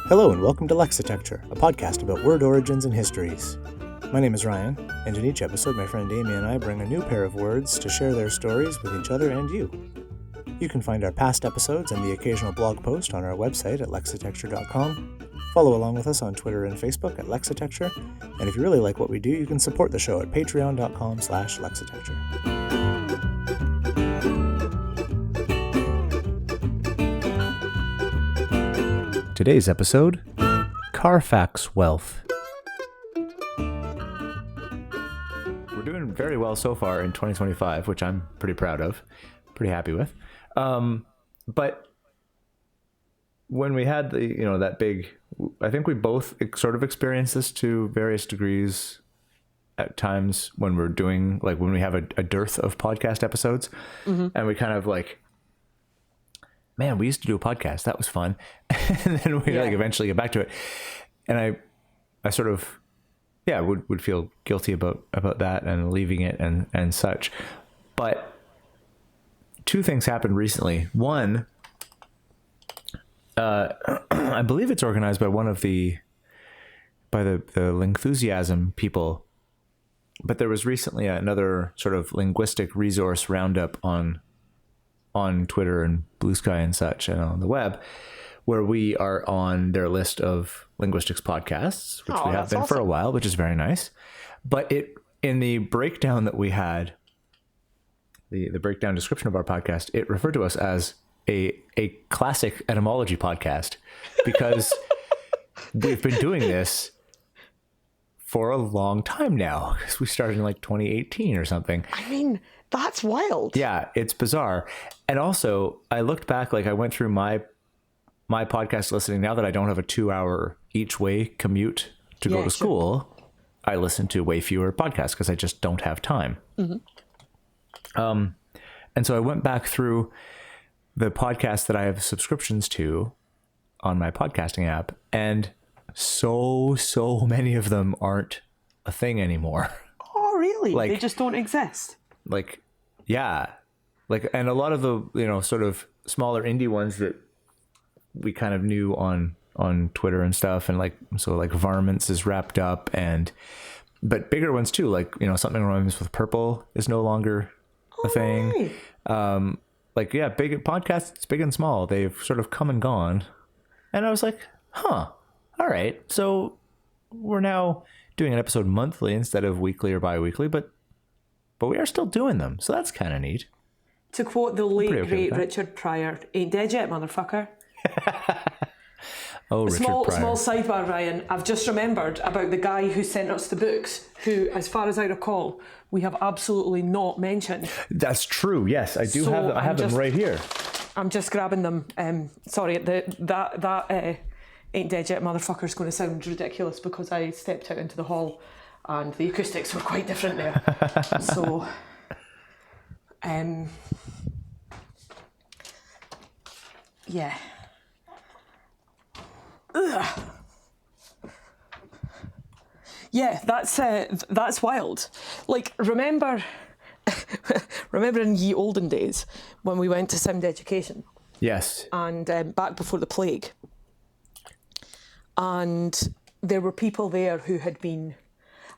Hello and welcome to Lexitecture, a podcast about word origins and histories. My name is Ryan, and in each episode my friend Amy and I bring a new pair of words to share their stories with each other and you. You can find our past episodes and the occasional blog post on our website at lexitecture.com. Follow along with us on Twitter and Facebook at Lexitecture, and if you really like what we do, you can support the show at patreon.com/lexitecture. Today's episode, Carfax wealth. We're doing very well so far in 2025, which I'm pretty proud of, pretty happy with. But when we had that big, I think we both sort of experienced this to various degrees at times when we're doing, like when we have a dearth of podcast episodes, and we kind of like, man, we used to do a podcast. That was fun. And then we eventually get back to it. And I sort of, would feel guilty about that and leaving it and such. But two things happened recently. One, I believe it's organized by the Lingthusiasm people. But there was recently another sort of linguistic resource roundup on Twitter and Blue Sky and such and on the web, where we are on their list of linguistics podcasts, which we have been for a while, which is very nice. But in the breakdown that we had, the breakdown description of our podcast, it referred to us as a classic etymology podcast because we've been doing this for a long time now, because we started in like 2018 or something. I mean, that's wild. Yeah, it's bizarre. And also, I looked back, like I went through my podcast listening. Now that I don't have a 2-hour each way commute to go to school, I listen to way fewer podcasts because I just don't have time. And so I went back through the podcasts that I have subscriptions to on my podcasting app, and so many of them aren't a thing anymore. Oh, really? Like, they just don't exist? Like, yeah. Like, and a lot of the, sort of smaller indie ones that we kind of knew on Twitter and stuff. And like, so like Varmints is wrapped up, but bigger ones too. Like, something rhymes with purple is no longer a thing. Right. Big podcasts, big and small, they've sort of come and gone. And I was like, all right. So we're now doing an episode monthly instead of weekly or bi-weekly, but we are still doing them. So that's kind of neat. To quote the late, great Richard Pryor, ain't dead yet, motherfucker. Richard Pryor. Small sidebar, Ryan. I've just remembered about the guy who sent us the books, who, as far as I recall, we have absolutely not mentioned. That's true. Yes, I do have them. I have them right here. I'm just grabbing them. Sorry, that ain't dead yet, motherfucker is going to sound ridiculous because I stepped out into the hall and the acoustics were quite different there. So, yeah. Ugh. Yeah, that's wild. Like, remember in ye olden days when we went to Sound Education? Yes. And back before the plague. And there were people there who had been,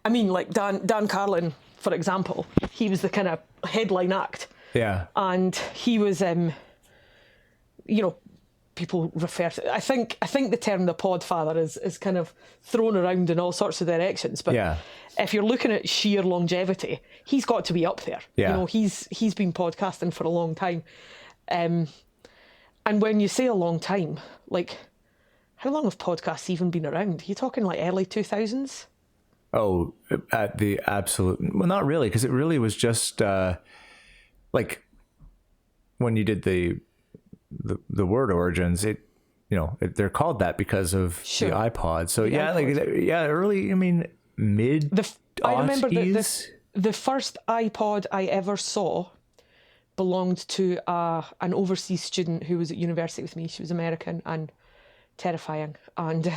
I mean, like Dan Carlin, for example, he was the kind of headline act. Yeah. And he was, people refer to, I think the term the podfather is kind of thrown around in all sorts of directions. But if you're looking at sheer longevity, he's got to be up there. Yeah. He's been podcasting for a long time. And when you say a long time, like, how long have podcasts even been around? Are you talking like early 2000s? Oh, at the absolute... Well, not really, because it really was just like when you did the word origins, they're called that because of the iPod. So early, I mean, I remember the first iPod I ever saw belonged to an overseas student who was at university with me. She was American and terrifying, and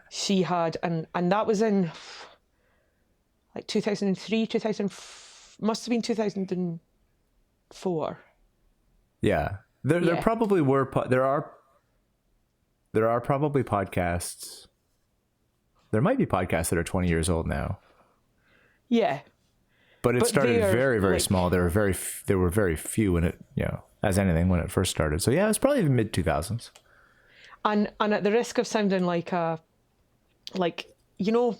she had, and that was in like 2003, must have been 2004. Yeah. There probably were, there there are probably podcasts. There might be podcasts that are 20 years old now. Yeah. But it started very, very like, small. There were very few when it, as anything, when it first started. So yeah, it was probably the mid 2000s. And at the risk of sounding like you know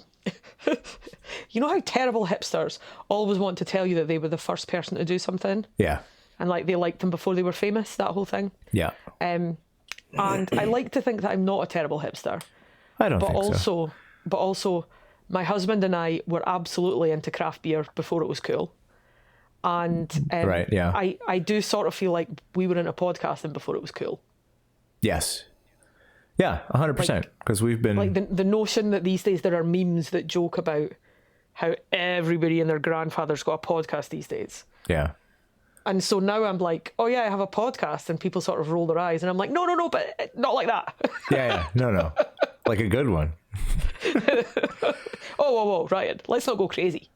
how terrible hipsters always want to tell you that they were the first person to do something? Yeah. And like they liked them before they were famous, that whole thing. Yeah. And I like to think that I'm not a terrible hipster. I don't think so. But also, my husband and I were absolutely into craft beer before it was cool. And right, yeah. I do sort of feel like we were into podcasting before it was cool. Yes. Yeah, 100%. Because we've been... Like the notion that these days there are memes that joke about how everybody and their grandfather's got a podcast these days. Yeah. And so now I'm like, oh yeah, I have a podcast, and people sort of roll their eyes, and I'm like, no, but not like that. Yeah, no. Like a good one. Whoa, Ryan, let's not go crazy.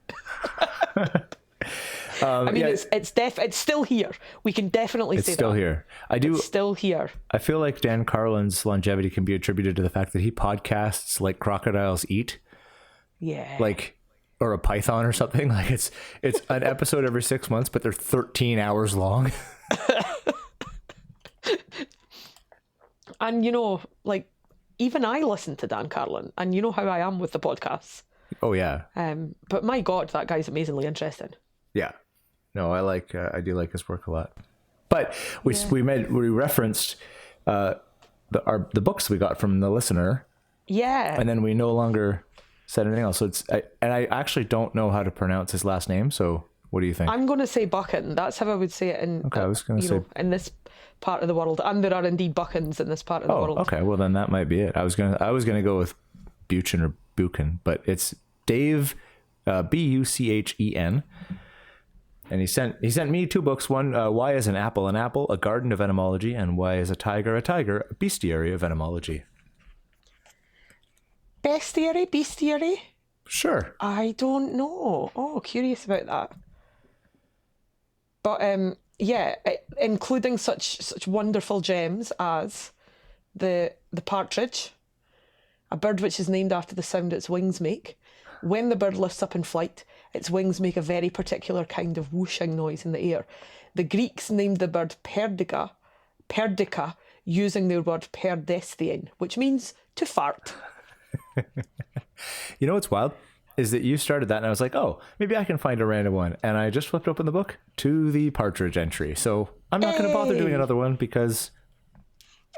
I mean, it's still here. We can definitely say that. It's still here. It's still here. I feel like Dan Carlin's longevity can be attributed to the fact that he podcasts like crocodiles eat. Yeah. Like, or a python or something. Like it's an episode every 6 months, but they're 13 hours long. And like, even I listen to Dan Carlin, and you know how I am with the podcasts. Oh yeah. But my God, that guy's amazingly interesting. Yeah. No, I do like his work a lot. But we referenced the books we got from the listener. Yeah. And then we no longer said anything else. So I actually don't know how to pronounce his last name. So what do you think? I'm going to say Buchan. That's how I would say it in. Okay, I was going to say in this part of the world, and there are indeed Buchans in this part of the world. Okay. Well, then that might be it. I was gonna go with Buchan or Buchan, but it's Dave, Buchen. And he sent me 2 books. One, Why is an Apple, a garden of etymology, and Why is a tiger, a bestiary of etymology. Bestiary? Sure. I don't know. Oh, curious about that. But yeah, including such wonderful gems as the partridge, a bird which is named after the sound its wings make. When the bird lifts up in flight, its wings make a very particular kind of whooshing noise in the air. The Greeks named the bird perdica, using their word perdesthein, which means to fart. You know what's wild? Is that you started that and I was like, oh, maybe I can find a random one. And I just flipped open the book to the partridge entry. So I'm not going to bother doing another one because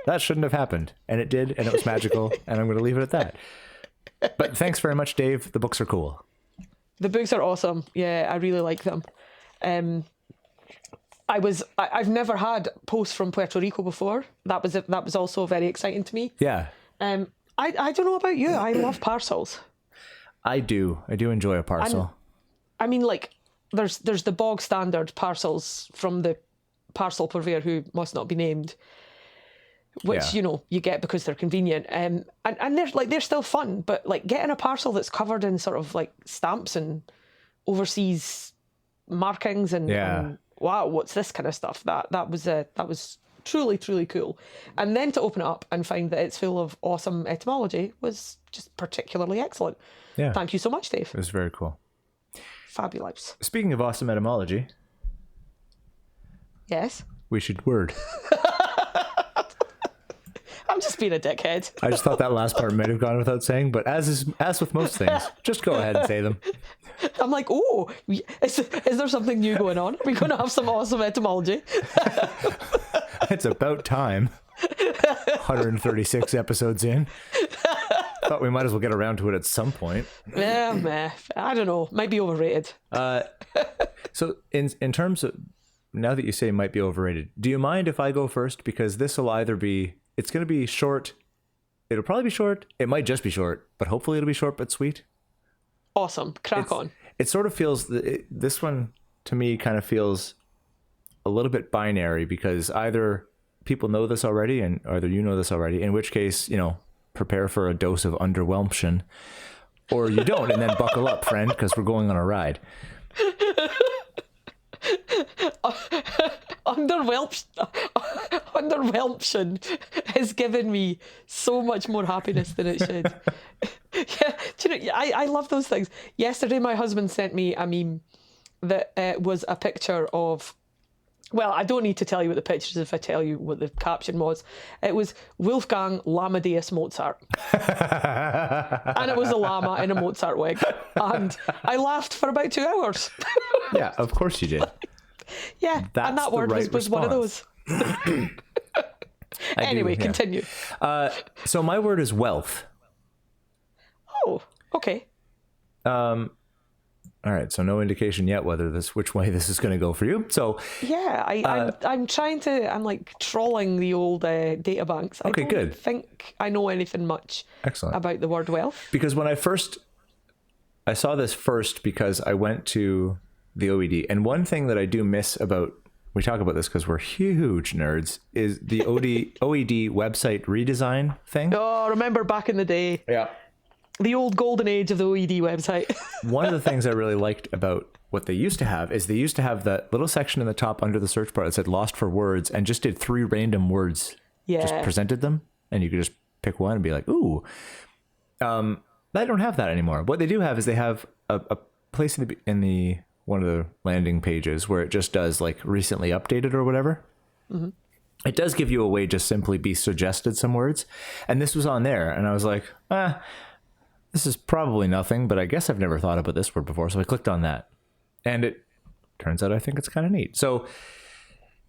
that shouldn't have happened. And it did, and it was magical, and I'm going to leave it at that. But thanks very much, Dave. The books are cool. The books are awesome. Yeah, I really like them. I've never had posts from Puerto Rico before. That was also very exciting to me. Yeah. I don't know about you. I love parcels. I do enjoy a parcel. And, I mean, like, there's the bog standard parcels from the parcel purveyor who must not be named, which you get because they're convenient. And they're still fun, but like getting a parcel that's covered in sort of like stamps and overseas markings and wow, what's this kind of stuff? That was truly, truly cool. And then to open it up and find that it's full of awesome etymology was just particularly excellent. Yeah. Thank you so much, Dave. It was very cool. Fabulous. Speaking of awesome etymology. Yes? We should word. I'm just being a dickhead. I just thought that last part might have gone without saying, but as with most things, just go ahead and say them. I'm like, oh, is there something new going on? Are we going to have some awesome etymology? It's about time. 136 episodes in. Thought we might as well get around to it at some point. Yeah, meh. I don't know. Might be overrated. So in terms of, now that you say might be overrated, do you mind if I go first? Because this will either be, it's going to be short. It'll probably be short. It might just be short, but hopefully it'll be short but sweet. Awesome. Crack on. It sort of feels, this one to me kind of feels a little bit binary, because either people know this already and either you know this already, in which case, prepare for a dose of underwhelmtion, or you don't, and then buckle up, friend, because we're going on a ride. Underwhelmtion has given me so much more happiness than it should. Yeah, do you know, I love those things. Yesterday, my husband sent me a meme that was a picture of, well, I don't need to tell you what the picture is if I tell you what the caption was. It was Wolfgang Amadeus Mozart. And it was a llama in a Mozart wig. And I laughed for about 2 hours. Yeah, of course you did. Yeah, That's and that the word right was one of those. Anyway, continue. So my word is wealth. Oh, okay. All right, so no indication yet which way this is going to go for you. So yeah, I'm trying to. I'm like trawling the old data banks. Okay, I don't good. think I know anything much Excellent. about the word wealth. Because when I saw this first because I went to the OED, and one thing that I do miss about, we talk about this because we're huge nerds, is the OED website redesign thing. Oh, remember back in the day? Yeah. The old golden age of the OED website. One of the things I really liked about what they used to have is they used to have that little section in the top under the search bar that said lost for words and just did 3 random words. Yeah. Just presented them and you could just pick one and be like, ooh. They don't have that anymore. What they do have is they have a place in the one of the landing pages where it just does like recently updated or whatever. Mm-hmm. It does give you a way to simply be suggested some words. And this was on there. And I was like, this is probably nothing, but I guess I've never thought about this word before. So I clicked on that and it turns out I think it's kind of neat. So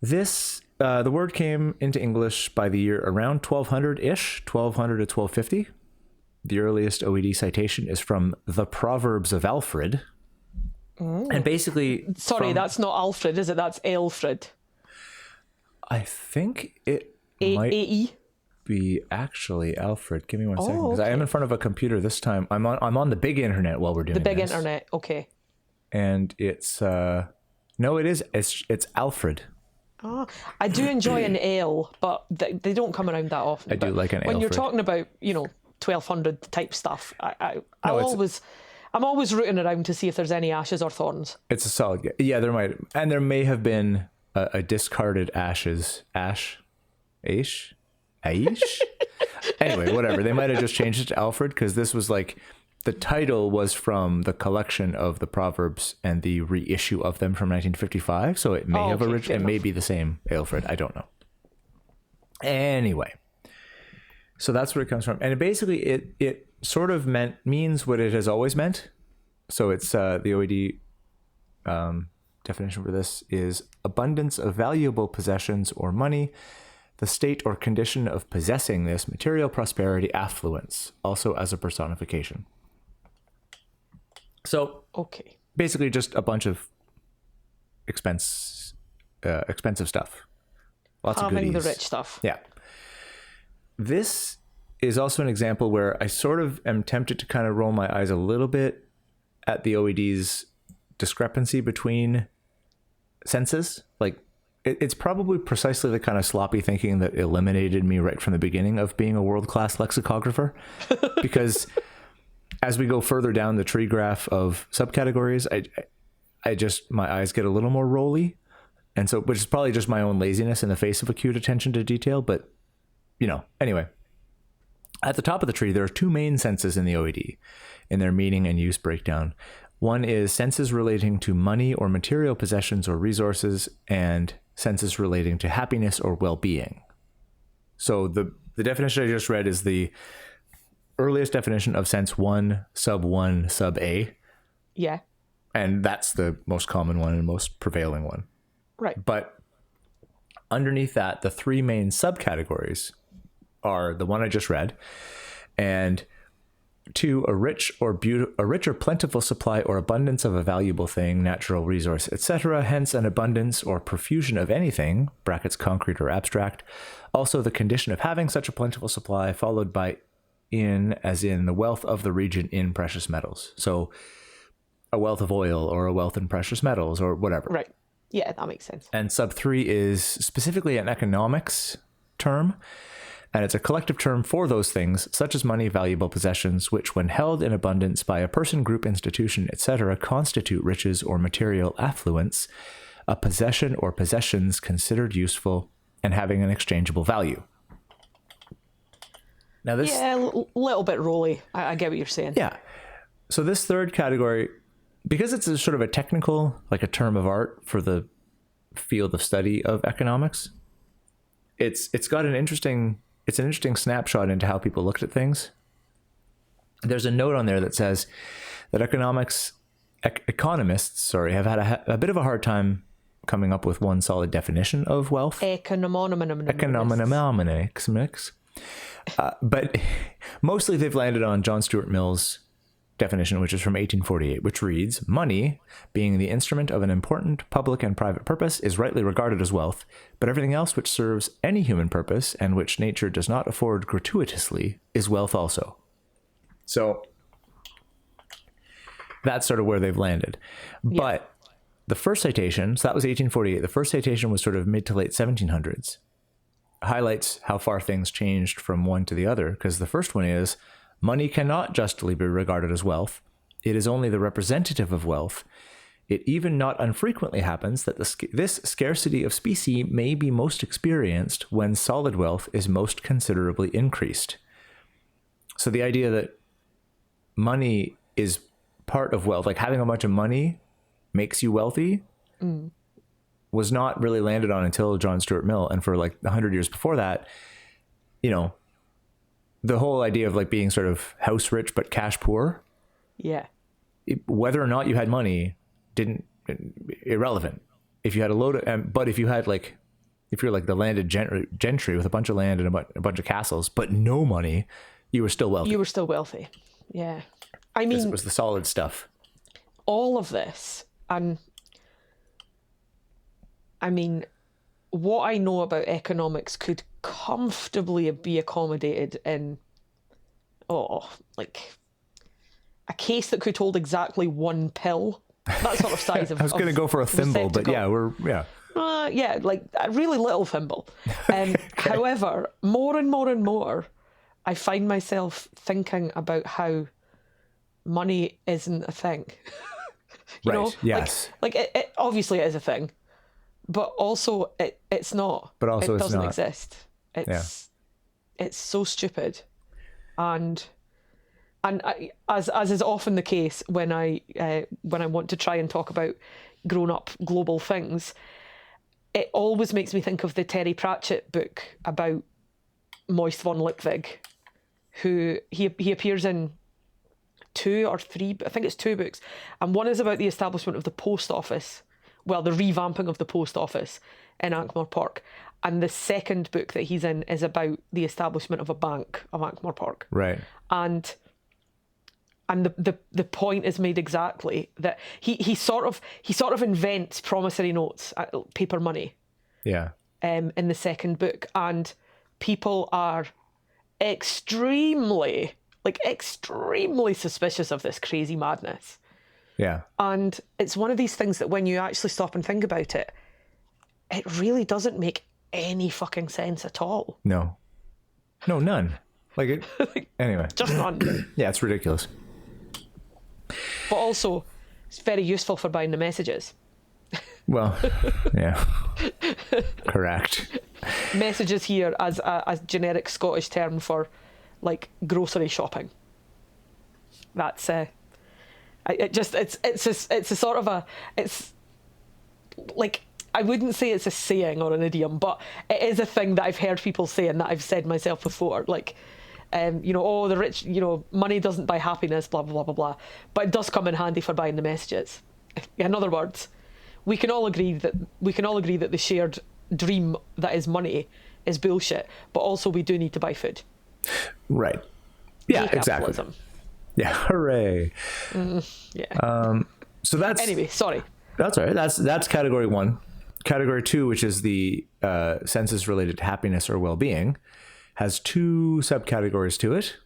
this, the word came into English by the year around 1200-ish, 1200 to 1250. The earliest OED citation is from the Proverbs of Alfred. Oh. And basically... Sorry, that's not Alfred, is it? That's Alfred. I think it might... A-E? Be actually Alfred. Give me one second, because I am in front of a computer this time. I'm on the big internet while we're doing the big this. internet. Okay. And it's no, it is. It's Alfred. Oh, I do enjoy an ale, but they don't come around that often. I do like an ale. When you're talking about 1200 type stuff, I'm always rooting around to see if there's any ashes or thorns. It's a solid. Yeah, there might, and there may have been a discarded Aish. Anyway, whatever. They might have just changed it to Alfred because this was like the title was from the collection of the Proverbs and the reissue of them from 1955. So it may have it may be the same Alfred. I don't know. Anyway, so that's where it comes from, and it basically it sort of means what it has always meant. So it's the OED definition for this is abundance of valuable possessions or money. The state or condition of possessing this material prosperity, affluence, also as a personification. So, basically just a bunch of expensive stuff. Lots of goodies. Having the rich stuff. Yeah. This is also an example where I sort of am tempted to kind of roll my eyes a little bit at the OED's discrepancy between senses. Like, it's probably precisely the kind of sloppy thinking that eliminated me right from the beginning of being a world-class lexicographer. Because as we go further down the tree graph of subcategories, I just, my eyes get a little more rolly. And so, which is probably just my own laziness in the face of acute attention to detail. But, anyway. At the top of the tree, there are 2 main senses in the OED in their meaning and use breakdown. One is senses relating to money or material possessions or resources, and senses relating to happiness or well-being. So the definition I just read is the earliest definition of sense 1 sub A. Yeah. And that's the most common one and most prevailing one. Right. But underneath that, the 3 main subcategories are the one I just read, and 2, a rich or plentiful supply or abundance of a valuable thing, natural resource, etc. Hence, an abundance or profusion of anything (brackets concrete or abstract). Also, the condition of having such a plentiful supply, followed by as in the wealth of the region in precious metals. So, a wealth of oil or a wealth in precious metals or whatever. Right. Yeah, that makes sense. And sub 3 is specifically an economics term. And it's a collective term for those things, such as money, valuable possessions, which when held in abundance by a person, group, institution, etc., constitute riches or material affluence, a possession or possessions considered useful and having an exchangeable value. Now this, Yeah, a little bit rolly. I get what you're saying. yeah. So this third category, because it's a sort of a technical, like a term of art for the field of study of economics, it's got an interesting snapshot into how people looked at things. There's a note on there that says that economists have had a bit of a hard time coming up with one solid definition of wealth. Economics. But mostly they've landed on John Stuart Mill's definition, which is from 1848, which reads, money, being the instrument of an important public and private purpose, is rightly regarded as wealth, but everything else which serves any human purpose and which nature does not afford gratuitously is wealth also. So that's sort of where they've landed. Yeah. But the first citation, so that was 1848. The first citation was sort of mid to late 1700s. Highlights how far things changed from one to the other, because the first one is, money cannot justly be regarded as wealth. It is only the representative of wealth. It even not unfrequently happens that this scarcity of specie may be most experienced when solid wealth is most considerably increased. So the idea that money is part of wealth, like having a bunch of money makes you wealthy, was not really landed on until John Stuart Mill. And for like 100 years before that, you know, the whole idea of like being sort of house rich but cash poor, whether or not you had money irrelevant. If you had a load of, but if you had like, if you're like the landed gentry with a bunch of land and a bunch of castles but no money, you were still wealthy. Yeah. I mean, it was the solid stuff. All of this, and I mean, what I know about economics could comfortably be accommodated in, like a case that could hold exactly one pill. That sort of size of. I was going to go for a thimble, but yeah, like a really little thimble. Okay. However, more and more and more, I find myself thinking about how money isn't a thing. you know? Yes. Like it obviously it is a thing, but also it's not. But also it doesn't not. exist. It's so stupid, and as is often the case when I want to try and talk about grown up global things, it always makes me think of the Terry Pratchett book about Moist von Lipwig, who he appears in 2 or 3, I think it's 2 books, and one is about the establishment of the post office, well, the revamping of the post office in Ankh-Morpork, and the second book that he's in is about the establishment of a bank of Ankh-Morpork. Right. And the point is made exactly that he sort of invents promissory notes, paper money. Yeah. In the second book, and people are extremely suspicious of this crazy madness. Yeah. And it's one of these things that when you actually stop and think about it, it really doesn't make any fucking sense at all. No, none. Like it, anyway. Just none. Yeah, it's ridiculous. But also, it's very useful for buying the messages. Well, yeah. Correct. Messages here as a generic Scottish term for like grocery shopping. That's it's like, I wouldn't say it's a saying or an idiom, but it is a thing that I've heard people say and that I've said myself before. Like, the rich, money doesn't buy happiness, blah, blah, blah, blah, blah. But it does come in handy for buying the messages. In other words, we can all agree that the shared dream that is money is bullshit, but also we do need to buy food. Right. Yeah, exactly. Yeah, hooray. Yeah. So that's... Anyway, sorry. That's all right. That's category 1. Category 2, which is the senses related to happiness or well-being, has 2 subcategories to it.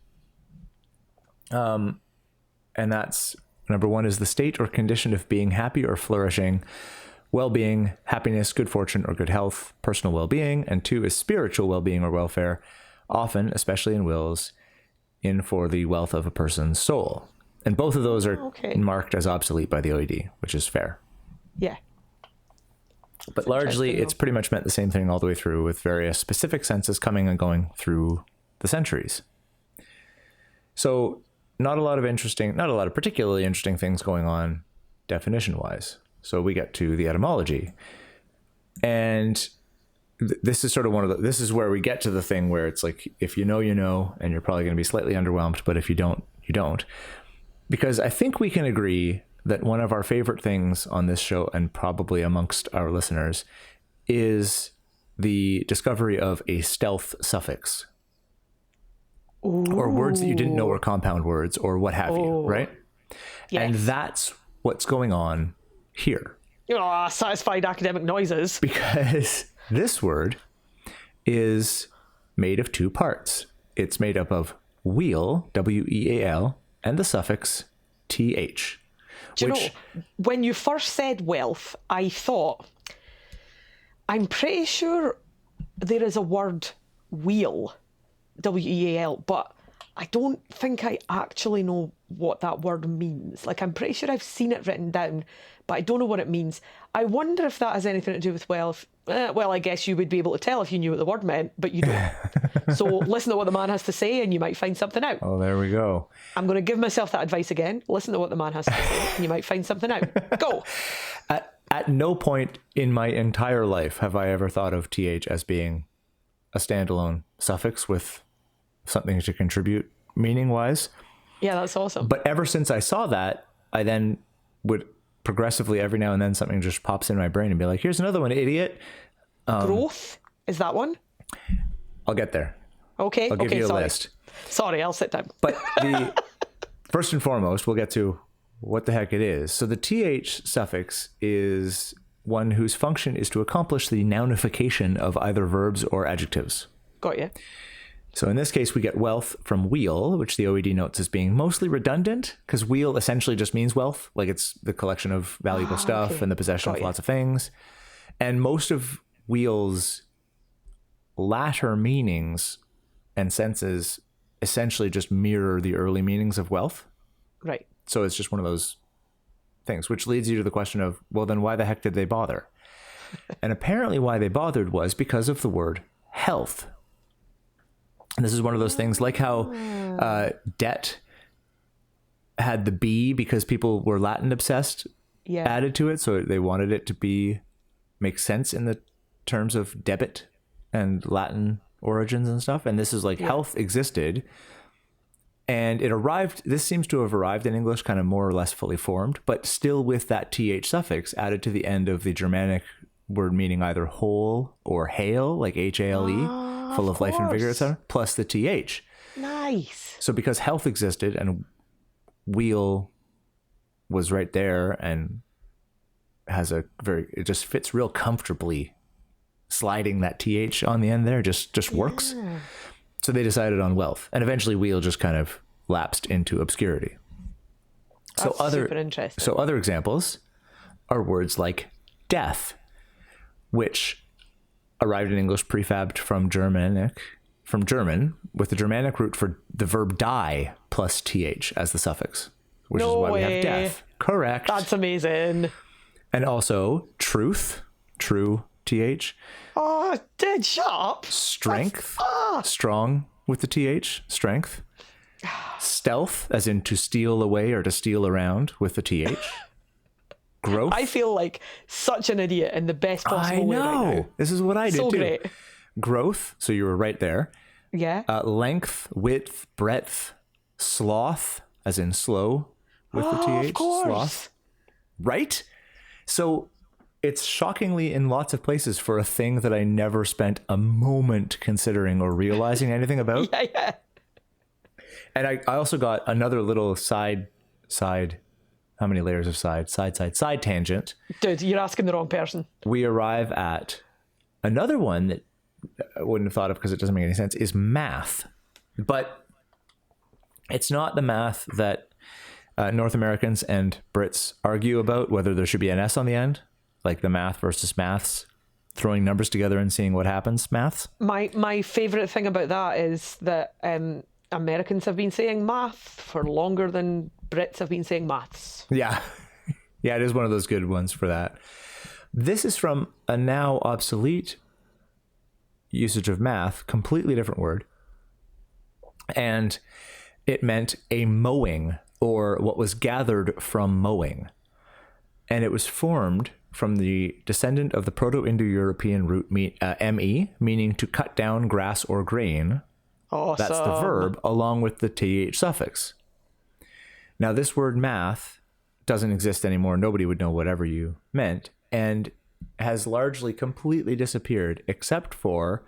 And that's, number 1 is the state or condition of being happy or flourishing, well-being, happiness, good fortune, or good health, personal well-being. And 2 is spiritual well-being or welfare, often, especially in wills, in for the wealth of a person's soul. And both of those are marked as obsolete by the OED, which is fair. Yeah. But largely, it's pretty much meant the same thing all the way through, with various specific senses coming and going through the centuries. So not a lot of particularly interesting things going on definition-wise. So we get to the etymology. And this is sort of this is where we get to the thing where it's like, if you know, you know, and you're probably going to be slightly underwhelmed, but if you don't, you don't. Because I think we can agree that one of our favorite things on this show, and probably amongst our listeners, is the discovery of a stealth suffix. Ooh. Or words that you didn't know were compound words, or what have you, right? Yes. And that's what's going on here. Oh, satisfied academic noises. Because this word is made of two parts. It's made up of wheel, W-E-A-L, and the suffix th. Do you know, when you first said wealth, I thought, I'm pretty sure there is a word wheel, W-E-A-L, but I don't think I actually know what that word means. Like, I'm pretty sure I've seen it written down, but I don't know what it means. I wonder if that has anything to do with wealth. Well, I guess you would be able to tell if you knew what the word meant, but you don't. So listen to what the man has to say and you might find something out. Oh, there we go. I'm going to give myself that advice again. Listen to what the man has to say and you might find something out. Go. At no point in my entire life have I ever thought of th as being a standalone suffix with something to contribute meaning-wise. Yeah, that's awesome. But ever since I saw that, I then would progressively, every now and then, something just pops in my brain and be like, here's another one, idiot. Growth? Is that one? I'll get there. Okay. I'll give you a sorry. list. Sorry, I'll sit down. But first and foremost, we'll get to what the heck it is. So the th suffix is one whose function is to accomplish the nounification of either verbs or adjectives. Got you. So in this case, we get wealth from wheel, which the OED notes as being mostly redundant, because wheel essentially just means wealth. Like, it's the collection of valuable stuff and the possession of lots of things. And most of wheel's latter meanings and senses essentially just mirror the early meanings of wealth. Right. So it's just one of those things, which leads you to the question of, well, then why the heck did they bother? And apparently why they bothered was because of the word health. And this is one of those things, like how debt had the B because people were Latin obsessed added to it. So they wanted it to make sense in the terms of debit and Latin origins and stuff. And this is like health existed. And this seems to have arrived in English kind of more or less fully formed, but still with that th suffix added to the end of the Germanic word meaning either whole or hale, like H-A-L-E. Full of life and vigor, etc., plus the th. Nice. So because health existed and wheel was right there and has it just fits real comfortably, sliding that th on the end there just works. So they decided on wealth, and eventually wheel just kind of lapsed into obscurity. That's super interesting. So other examples are words like death, which arrived in English prefabbed from German, with the Germanic root for the verb die plus th as the suffix, which is why we have death. Correct. That's amazing. And also truth, true th. Oh, dead shut up. Strength, strong with the th, strength. Stealth, as in to steal away or to steal around with the th. Growth. I feel like such an idiot in the best possible way right now. This is what I did so too. Great. Growth. So you were right there. Yeah. Length, width, breadth, sloth, as in slow with the th. Of course. Sloth. Right? So it's shockingly in lots of places for a thing that I never spent a moment considering or realizing anything about. Yeah. And I also got another little side. How many layers of side tangent. Dude, you're asking the wrong person. We arrive at another one that I wouldn't have thought of because it doesn't make any sense, is math. But it's not the math that North Americans and Brits argue about, whether there should be an S on the end, like the math versus maths, throwing numbers together and seeing what happens maths. My favorite thing about that is that Americans have been saying math for longer than Brits have been saying maths. Yeah. Yeah, it is one of those good ones for that. This is from a now obsolete usage of math, completely different word. And it meant a mowing, or what was gathered from mowing. And it was formed from the descendant of the Proto-Indo-European root me, meaning to cut down grass or grain. Awesome. That's the verb, along with the th suffix. Now, this word math doesn't exist anymore. Nobody would know whatever you meant, and has largely completely disappeared, except for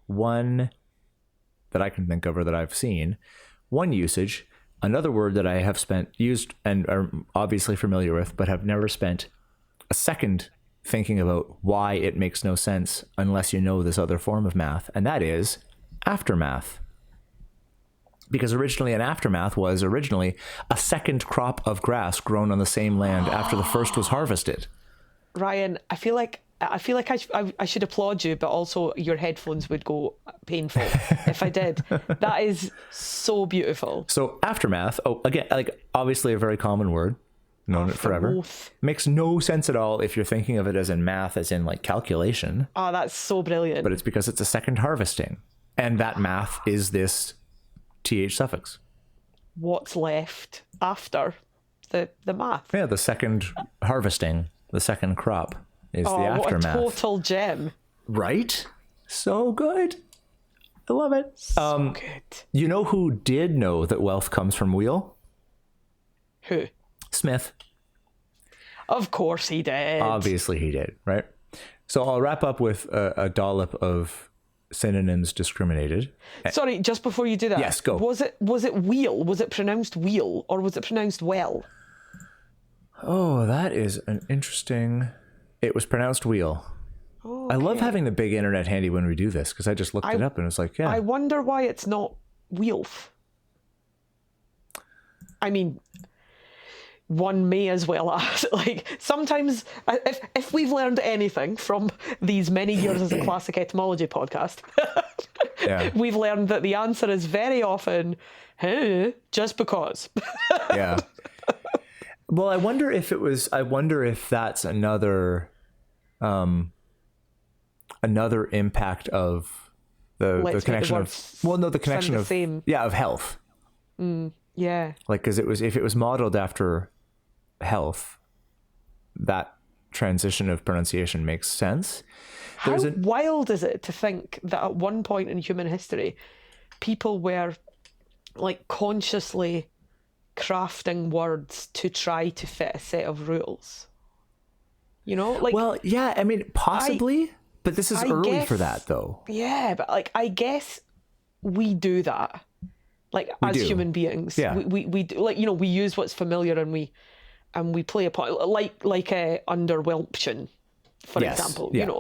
one that I can think of or that I've seen. One usage, another word that I have used and are obviously familiar with, but have never spent a second thinking about why it makes no sense unless you know this other form of math, and that is aftermath. Because originally an aftermath was originally a second crop of grass grown on the same land after the first was harvested. Ryan, I feel like I should applaud you, but also your headphones would go painful if I did. That is so beautiful. So aftermath, again, like obviously a very common word, known it forever. Makes no sense at all if you're thinking of it as in math, as in like calculation. Oh, that's so brilliant. But it's because it's a second harvesting. And that math is this th suffix. What's left after the math? Yeah, the second harvesting, the second crop is the aftermath. What a total gem. Right? So good. I love it. So good. You know who did know that wealth comes from wheel? Who? Smith. Of course he did. Obviously he did, right? So I'll wrap up with a dollop of synonyms discriminated. Sorry, just before you do that. Yes, go. Was it wheel? Was it pronounced wheel or was it pronounced well? Oh, that is an interesting... It was pronounced wheel. Oh, okay. I love having the big internet handy when we do this, because I just looked it up and it was like, yeah. I wonder why it's not wheelf. I mean, one may as well ask. Like, sometimes, if we've learned anything from these many years as a classic etymology podcast, yeah, we've learned that the answer is very often, just because. Yeah. Well, I wonder if that's another impact of the connection of, the connection of, of health. Yeah. Like, because if it was modeled after health, that transition of pronunciation makes sense. How wild is it to think that at one point in human history, people were like consciously crafting words to try to fit a set of rules? You know, like, well, yeah, I mean, possibly, but this is early for that, though. Yeah, but like, I guess we do that, like, as human beings. Yeah, we do, like, you know, we use what's familiar and we play a part, like underwhelption, for example. Yeah. You know,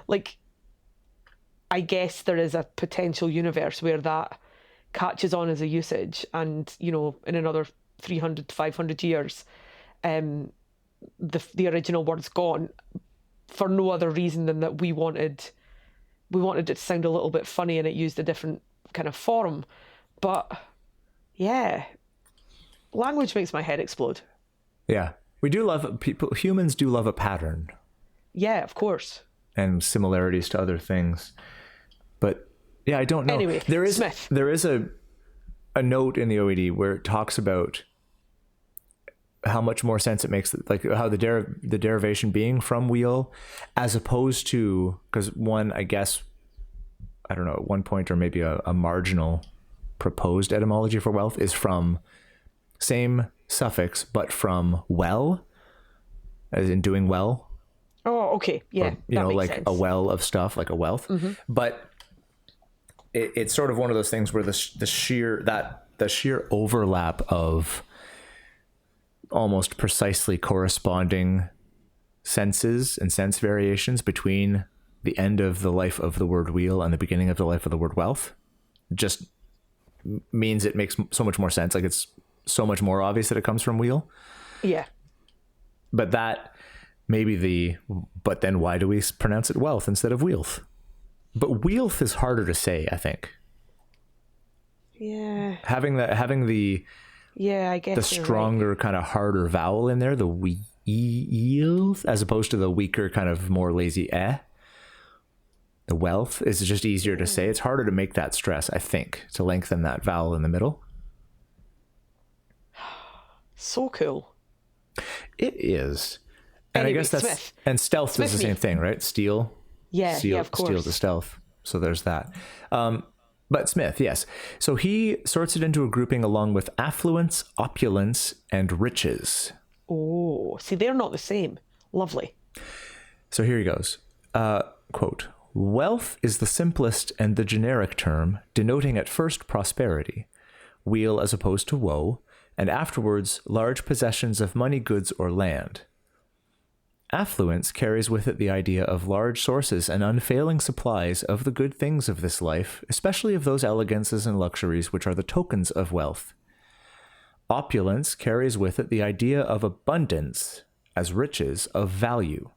like I guess there is a potential universe where that catches on as a usage, and, you know, in another 300 to 500 years, the original word's gone for no other reason than that we wanted it to sound a little bit funny and it used a different kind of form. But yeah, language makes my head explode. Yeah, we do love humans do love a pattern. Yeah, of course. And similarities to other things. But yeah, I don't know. Anyway, there is Smith. a note in the OED where it talks about how much more sense it makes, like how the derivation being from wheel, as opposed to, because one, I guess, I don't know, at one point, or maybe a marginal proposed etymology for wealth is from same suffix, but from well, as in doing well. Oh, okay. Yeah. Or, like sense. A well of stuff, like a wealth. Mm-hmm. But it's sort of one of those things where the sheer overlap of almost precisely corresponding senses and sense variations between the end of the life of the word wheel and the beginning of the life of the word wealth just means it makes so much more sense. Like, it's so much more obvious that it comes from wheel. Yeah. But that but then why do we pronounce it wealth instead of wealth? But wealth is harder to say, I think. Yeah. Having the yeah, I guess the stronger, kind of harder vowel in there, the wealth, as opposed to the weaker, kind of more lazy The wealth is just easier to say. It's harder to make that stress, I think, to lengthen that vowel in the middle. So cool. It is. And Anyway, I guess that's Smith. and stealth is the Smith same me. thing, right? Steal. Yeah, of course. Steal to stealth. So there's that. But Smith, yes. So he sorts it into a grouping along with affluence, opulence, and riches. Oh, see, they're not the same. Lovely. So here he goes. Quote, wealth is the simplest and the generic term, denoting at first prosperity, weal as opposed to woe, and afterwards large possessions of money, goods, or land. Affluence carries with it the idea of large sources and unfailing supplies of the good things of this life, especially of those elegances and luxuries which are the tokens of wealth. Opulence carries with it the idea of abundance, as riches of value.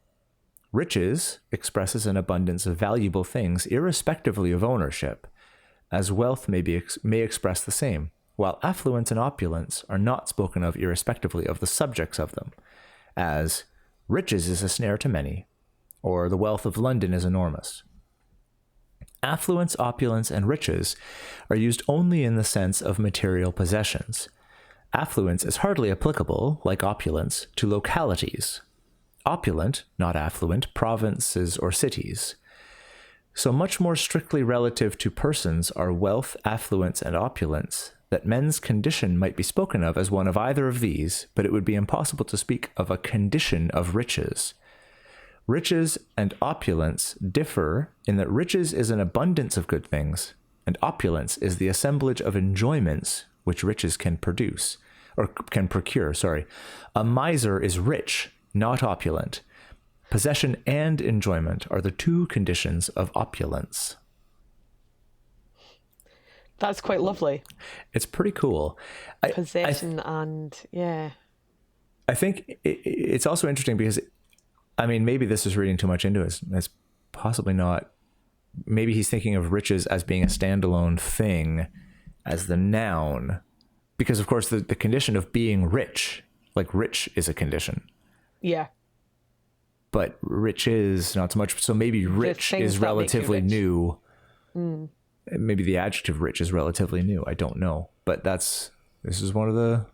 Riches expresses an abundance of valuable things irrespectively of ownership, as wealth may express the same, while affluence and opulence are not spoken of irrespectively of the subjects of them, as riches is a snare to many, or the wealth of London is enormous. Affluence, opulence, and riches are used only in the sense of material possessions. Affluence is hardly applicable, like opulence, to localities. Opulent, not affluent, provinces or cities. So much more strictly relative to persons are wealth, affluence, and opulence, that men's condition might be spoken of as one of either of these, but it would be impossible to speak of a condition of riches. Riches and opulence differ in that riches is an abundance of good things, and opulence is the assemblage of enjoyments which riches can produce, or can procure, sorry. A miser is rich, not opulent. Possession and enjoyment are the two conditions of opulence. That's quite lovely. It's pretty cool. Possession and, yeah. I think it's also interesting because, I mean, maybe this is reading too much into it. It's possibly not. Maybe he's thinking of riches as being a standalone thing as the noun. Because, of course, the condition of being rich, like rich is a condition. Yeah. But rich is not so much. So maybe rich is relatively new. Mm. Maybe the adjective rich is relatively new. I don't know. But this is one of the...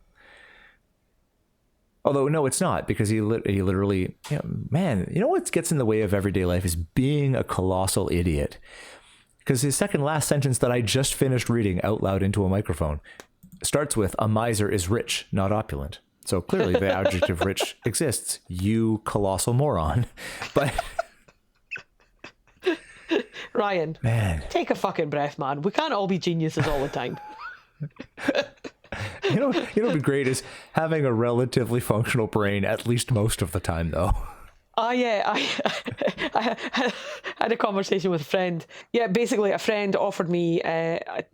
Although, no, it's not, because he literally... man, you know what gets in the way of everyday life is being a colossal idiot. Because his second last sentence that I just finished reading out loud into a microphone starts with, a miser is rich, not opulent. So clearly the adjective rich exists, you colossal moron. But... Ryan, man, take a fucking breath, man. We can't all be geniuses all the time. You know what would be great is having a relatively functional brain at least most of the time, though. Yeah, I had a conversation with a friend. Yeah, basically a friend offered me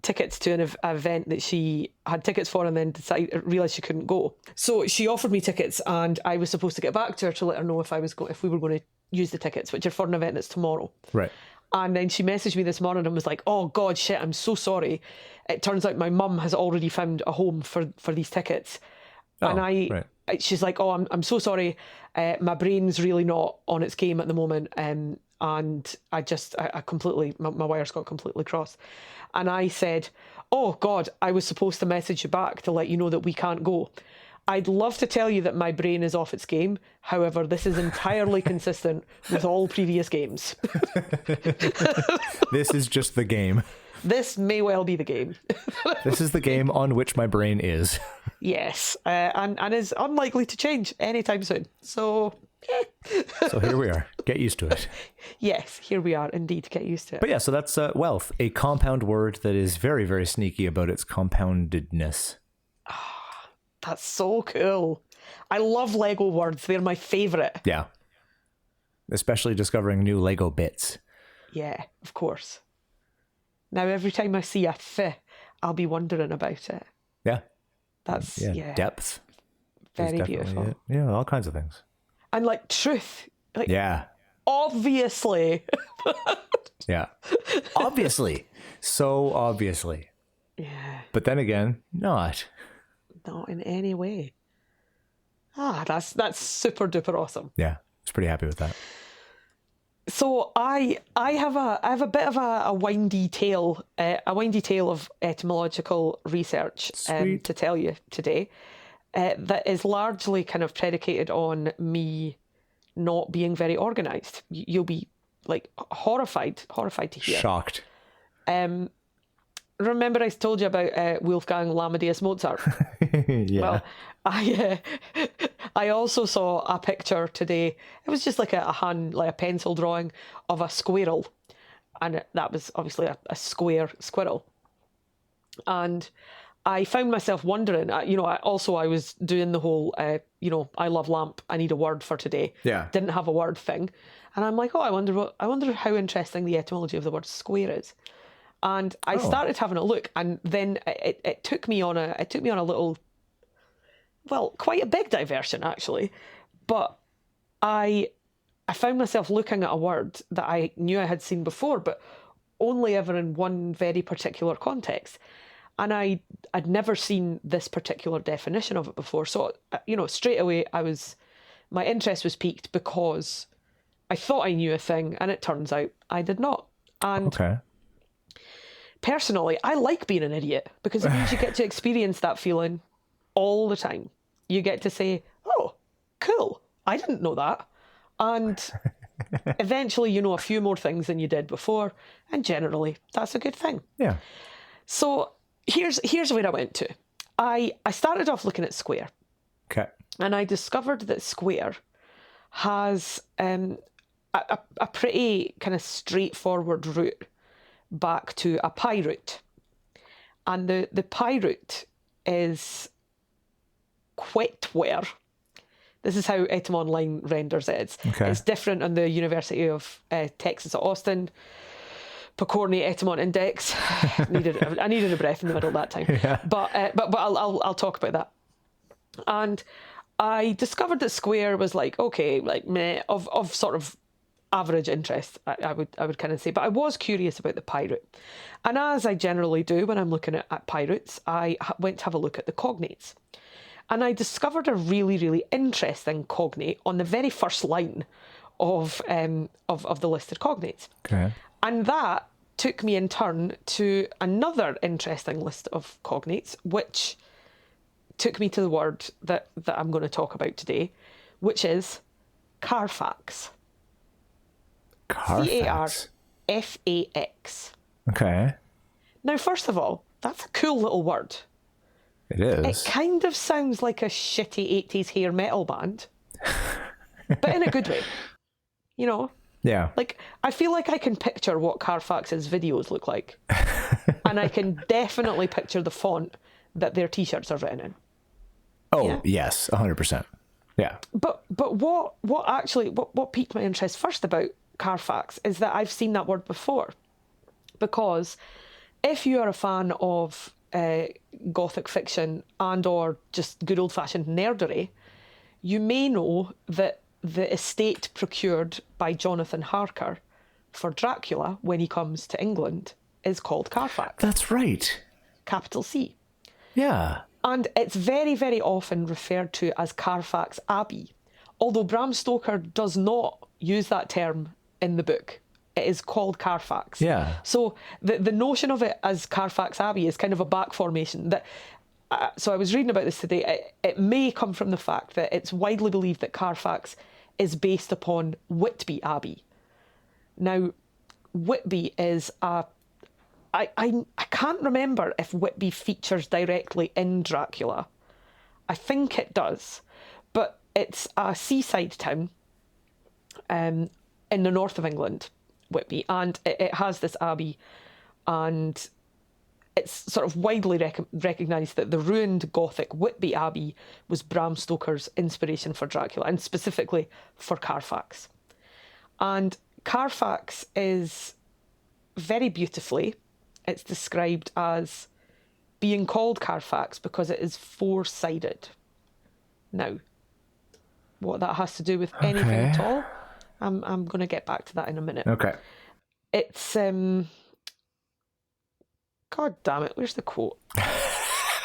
tickets to an event that she had tickets for and then realised she couldn't go. So she offered me tickets and I was supposed to get back to her to let her know if we were going to use the tickets, which are for an event that's tomorrow. Right. And then she messaged me this morning and was like, oh, God, shit, I'm so sorry. It turns out my mum has already found a home for these tickets. Oh, and she's like, oh, I'm so sorry. My brain's really not on its game at the moment. And I completely, my wires got completely crossed. And I said, oh, God, I was supposed to message you back to let you know that we can't go. I'd love to tell you that my brain is off its game. However, this is entirely consistent with all previous games. This is just the game. This may well be the game. This is the game on which my brain is. Yes, and is unlikely to change anytime soon. So, So here we are. Get used to it. Yes, here we are indeed. Get used to it. But yeah, so that's wealth, a compound word that is very, very sneaky about its compoundedness. That's so cool. I love Lego words. They're my favourite. Yeah. Especially discovering new Lego bits. Yeah, of course. Now, every time I see a th, I'll be wondering about it. Yeah. That's, yeah. Depth. Very beautiful. Yeah, all kinds of things. And like truth. Like, yeah. Obviously. Yeah. Obviously. So obviously. Yeah. But then again, not. Not in any way. That's super duper awesome. Yeah, I was pretty happy with that. So I have a bit of a windy tale of etymological research to tell you today. that is largely kind of predicated on me not being very organised. You'll be like horrified to hear. Shocked. Remember I told you about Wolfgang Amadeus Mozart? Yeah. Well, I also saw a picture today. It was just like a pencil drawing of a squirrel, and that was obviously a square squirrel. And I found myself wondering. I was doing the whole, I love lamp. I need a word for today. Yeah. Didn't have a word thing, and I'm like, I wonder how interesting the etymology of the word square is. And I started having a look, and then it took me on a little, well, quite a big diversion actually. But I found myself looking at a word that I knew I had seen before, but only ever in one very particular context. And I'd never seen this particular definition of it before. So, straight away my interest was piqued because I thought I knew a thing, and it turns out I did not. And Okay. Personally, I like being an idiot because it means you get to experience that feeling all the time. You get to say, oh, cool, I didn't know that. And eventually you know a few more things than you did before. And generally, that's a good thing. Yeah. So here's where I went to. I started off looking at square. Okay. And I discovered that square has a pretty kind of straightforward route back to a PIE root. And the PIE root is quetware. This is how Etym Online renders it. It's different on the University of Texas at Austin. Pokorny Etymon Index. I needed a breath in the middle that time. Yeah. But I'll talk about that. And I discovered that square was like, okay, like meh, of sort of average interest, I would kind of say. But I was curious about the PIE root. And as I generally do when I'm looking at PIE roots, I went to have a look at the cognates. And I discovered a really, really interesting cognate on the very first line of the listed cognates. Okay. And that took me in turn to another interesting list of cognates, which took me to the word that I'm going to talk about today, which is Carfax. Carfax. Carfax. Okay. Now, first of all, that's a cool little word. It is. It kind of sounds like a shitty 80s hair metal band, but in a good way. You know? Yeah. Like, I feel like I can picture what Carfax's videos look like. And I can definitely picture the font that their t-shirts are written in. Oh, Yeah. yes, 100%. Yeah. But what piqued my interest first about Carfax is that I've seen that word before. Because if you are a fan of Gothic fiction and or just good old-fashioned nerdery, you may know that the estate procured by Jonathan Harker for Dracula when he comes to England is called Carfax. That's right. Capital C. Yeah. And it's very, very often referred to as Carfax Abbey, although Bram Stoker does not use that term in the book. It is called Carfax. Yeah. So the notion of it as Carfax Abbey is kind of a back formation. That so I was reading about this today. It may come from the fact that it's widely believed that Carfax is based upon Whitby Abbey. Now, Whitby is I can't remember if Whitby features directly in Dracula. I think it does, but it's a seaside town in the north of England, Whitby, and it has this abbey, and it's sort of widely recognised that the ruined Gothic Whitby Abbey was Bram Stoker's inspiration for Dracula, and specifically for Carfax. And Carfax is very beautifully, it's described as being called Carfax because it is four-sided. Now, what that has to do with anything at all, I'm going to get back to that in a minute. Okay. It's God damn it, where's the quote? I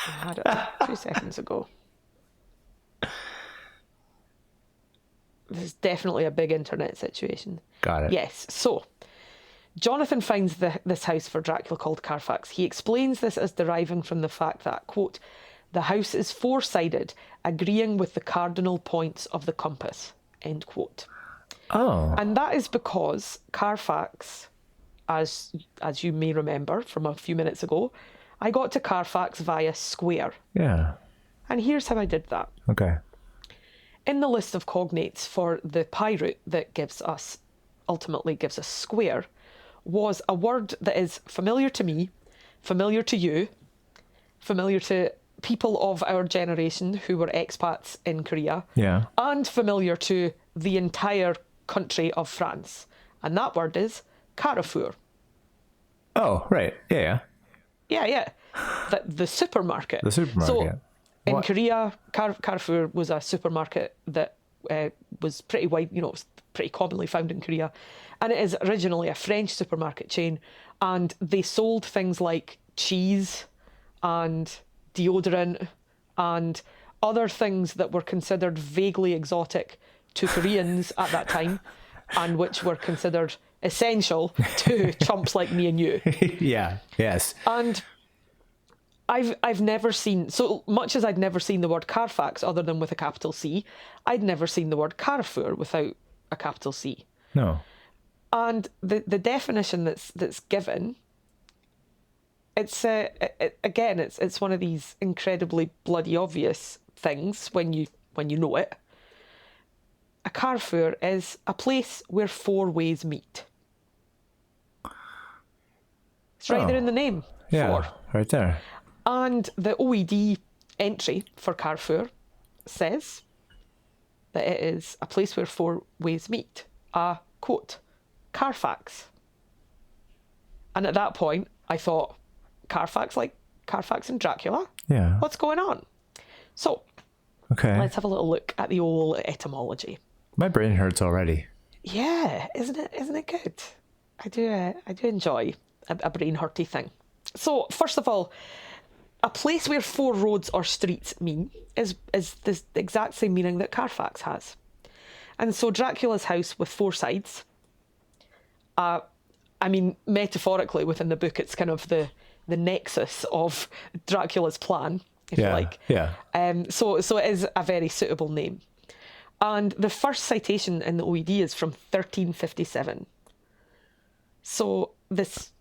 had it 2 seconds ago. This is definitely a big internet situation. Got it. Yes, so Jonathan finds this house for Dracula called Carfax. He explains this as deriving from the fact that, quote, The house is four-sided, agreeing with the cardinal points of the compass. End quote. Oh. And that is because Carfax, as you may remember from a few minutes ago, I got to Carfax via square. Yeah. And here's how I did that. Okay. In the list of cognates for the pi root that ultimately gives us square, was a word that is familiar to me, familiar to you, familiar to people of our generation who were expats in Korea, Yeah. and familiar to the entire country of France. And that word is Carrefour. Oh, right. Yeah. Yeah. The supermarket. The supermarket. So in Korea, Carrefour was a supermarket that was pretty wide, pretty commonly found in Korea. And it is originally a French supermarket chain. And they sold things like cheese and deodorant and other things that were considered vaguely exotic to Koreans at that time, and which were considered essential to chumps like me and you. Yeah. Yes. And I've never seen, so much as I'd never seen the word Carfax other than with a capital C, I'd never seen the word Carrefour without a capital C. No. And the definition that's given, it's it's one of these incredibly bloody obvious things when you know it. A Carrefour is a place where four ways meet. It's right there in the name. Yeah. Four. Right there. And the OED entry for Carrefour says that it is a place where four ways meet. A, quote, Carfax. And at that point, I thought, Carfax, like Carfax and Dracula? Yeah. What's going on? So, Okay. let's have a little look at the old etymology. My brain hurts already. Yeah, isn't it good? I do enjoy a brain hurty thing. So, first of all, a place where four roads or streets mean is the exact same meaning that Carfax has. And so Dracula's house with four sides, metaphorically within the book, it's kind of the nexus of Dracula's plan, if you like. Yeah. So it is a very suitable name. And the first citation in the OED is from 1357. So this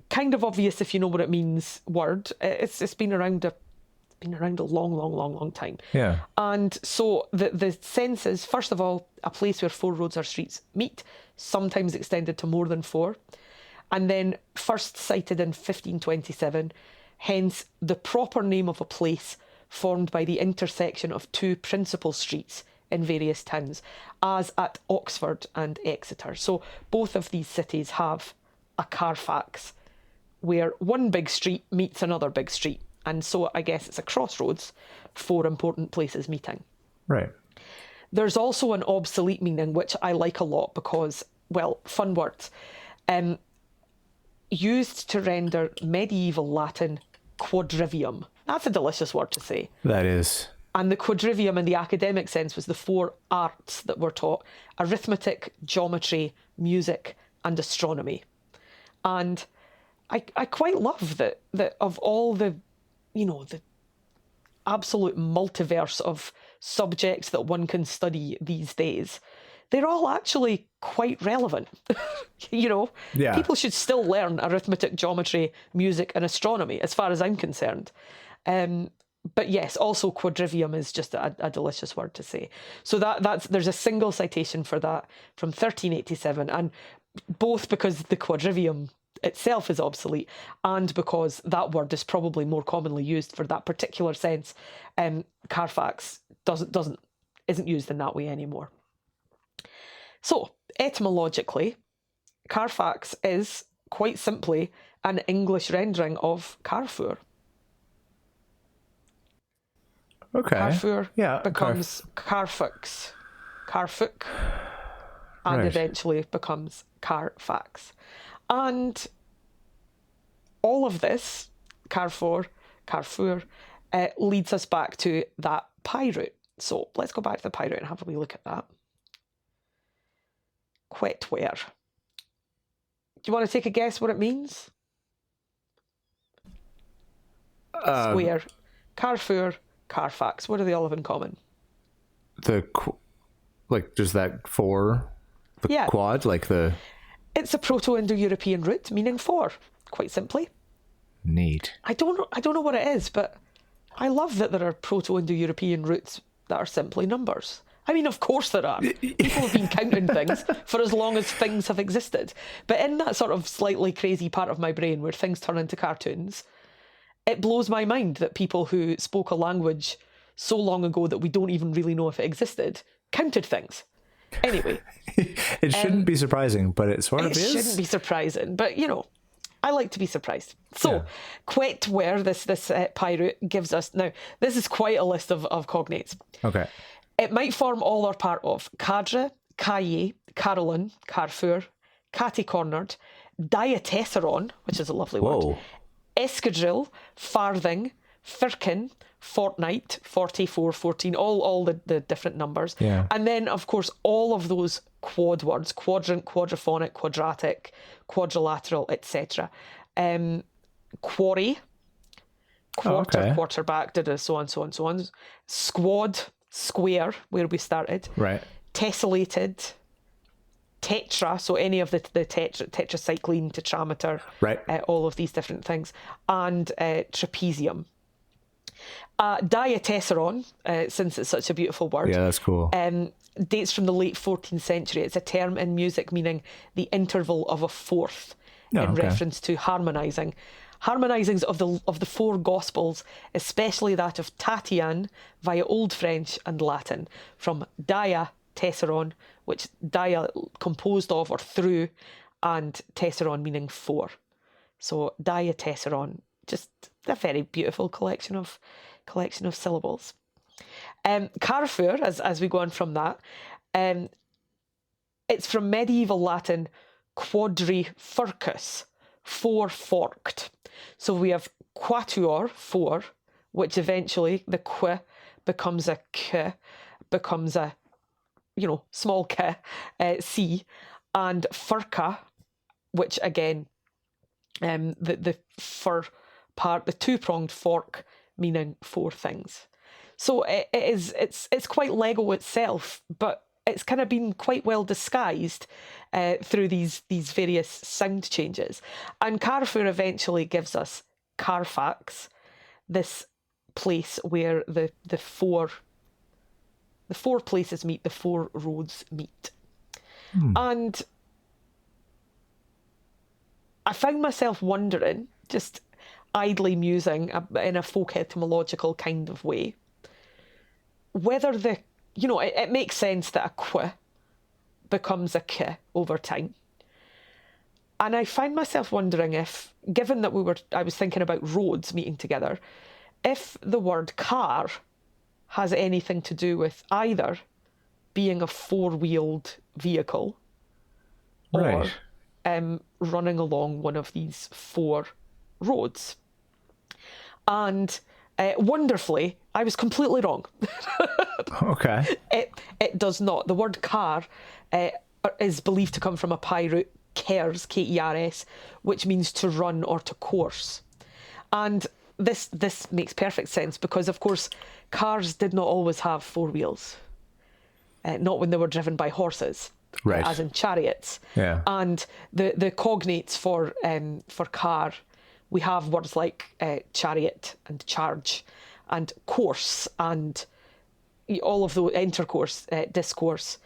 kind of obvious if you know what it means word, it's been around a long time. Yeah. And so the sense is, first of all, a place where four roads or streets meet, sometimes extended to more than four, and then first cited in 1527, hence the proper name of a place formed by the intersection of two principal streets in various towns, as at Oxford and Exeter. So both of these cities have a Carfax, where one big street meets another big street. And so I guess it's a crossroads, four important places meeting. Right. There's also an obsolete meaning, which I like a lot because, well, fun words. Used to render medieval Latin quadrivium. That's a delicious word to say. That is. And the quadrivium in the academic sense was the four arts that were taught: arithmetic, geometry, music, and astronomy. And I quite love that of all the, the absolute multiverse of subjects that one can study these days, they're all actually quite relevant. Yeah. People should still learn arithmetic, geometry, music, and astronomy, as far as I'm concerned. But yes, also quadrivium is just a delicious word to say. So there's a single citation for that from 1387, and both because the quadrivium itself is obsolete and because that word is probably more commonly used for that particular sense, Carfax isn't used in that way anymore. So etymologically, Carfax is quite simply an English rendering of Carrefour. Okay. Carrefour Yeah, becomes Carfax, Carfuc, and Right. eventually becomes Carfax. And all of this, Carrefour, leads us back to that pi root. So let's go back to the pi root and have a wee look at that. Quetware. Do you want to take a guess what it means? Square. Carrefour, Carfax. What do they all have in common? Just that four, Yeah. quad, like the... It's a Proto-Indo-European root meaning four, quite simply. Neat. I don't know what it is, but I love that there are Proto-Indo-European roots that are simply numbers. I mean, of course there are. People have been counting things for as long as things have existed. But in that sort of slightly crazy part of my brain where things turn into cartoons, it blows my mind that people who spoke a language so long ago that we don't even really know if it existed counted things. Anyway. It shouldn't be surprising, but it sort of is. It shouldn't be surprising, but I like to be surprised. So, quetware, this pi root, gives us... Now, this is quite a list of cognates. Okay. It might form all or part of Cadre, Caille, Caroline, Carrefour, Catty-cornered, diatessaron, which is a lovely word, escadrille, farthing, firkin, fortnight, 44, 14, all the different numbers. Yeah. And then, of course, all of those quad words, quadrant, quadraphonic, quadratic, quadrilateral, etc. Quarry, quarter, quarterback, so on, so on, so on. Squad, square, where we started. Right. Tessellated, tetra, so any of the tetracycline, tetrameter, right. All of these different things, and trapezium. Diatessaron, since it's such a beautiful word. Yeah, that's cool. Dates from the late 14th century. It's a term in music meaning the interval of a fourth, in reference to harmonising. Harmonisings of the four Gospels, especially that of Tatian, via Old French and Latin, from diatessaron, which dia composed of or through, and tesseron meaning four. So diatessaron, just a very beautiful collection of syllables. Carrefour, as we go on from that, it's from medieval Latin quadrifurcus, four forked. So we have quatuor, four, which eventually the qu becomes a k, becomes a small k, c, and furca, which again, the fur part, the two-pronged fork, meaning four things. So it's quite Lego itself, but it's kind of been quite well disguised through these various sound changes. And Carrefour eventually gives us Carfax, this place where the four places meet, the four roads meet. And I found myself wondering, just idly musing in a folk etymological kind of way, whether it makes sense that a qu becomes a k over time. And I find myself wondering if, given that I was thinking about roads meeting together, if the word car has anything to do with either being a four-wheeled vehicle or running along one of these four roads. And wonderfully, I was completely wrong. Okay. It does not. The word car is believed to come from a pi root, kers, K-E-R-S, which means to run or to course. And this makes perfect sense because, of course, cars did not always have four wheels. Not when they were driven by horses, right? As in chariots. Yeah. And the cognates for car, we have words like chariot and charge and course and all of the intercourse, discourse.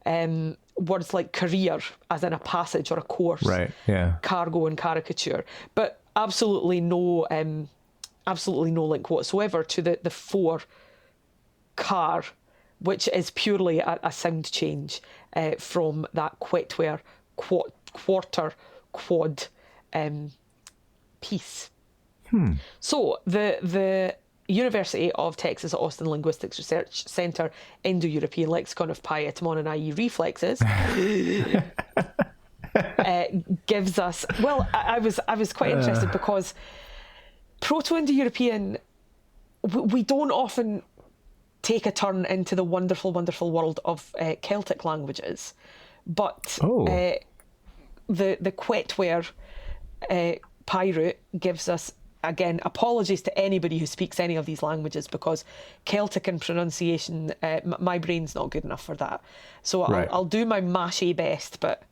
Words like career, as in a passage or a course. Right. Yeah. Cargo and caricature, but absolutely no link whatsoever to the four car, which is purely a sound change from that quetware, quarter, quad piece. So the University of Texas at Austin Linguistics Research Center Indo-European Lexicon of Pi, Etymon, and IE reflexes gives us... Well, I was quite interested because Proto-Indo-European, we don't often take a turn into the wonderful, wonderful world of Celtic languages, but the quetware pi root gives us again, apologies to anybody who speaks any of these languages, because Celtic and pronunciation, my brain's not good enough for that. So I'll do my mashy best, but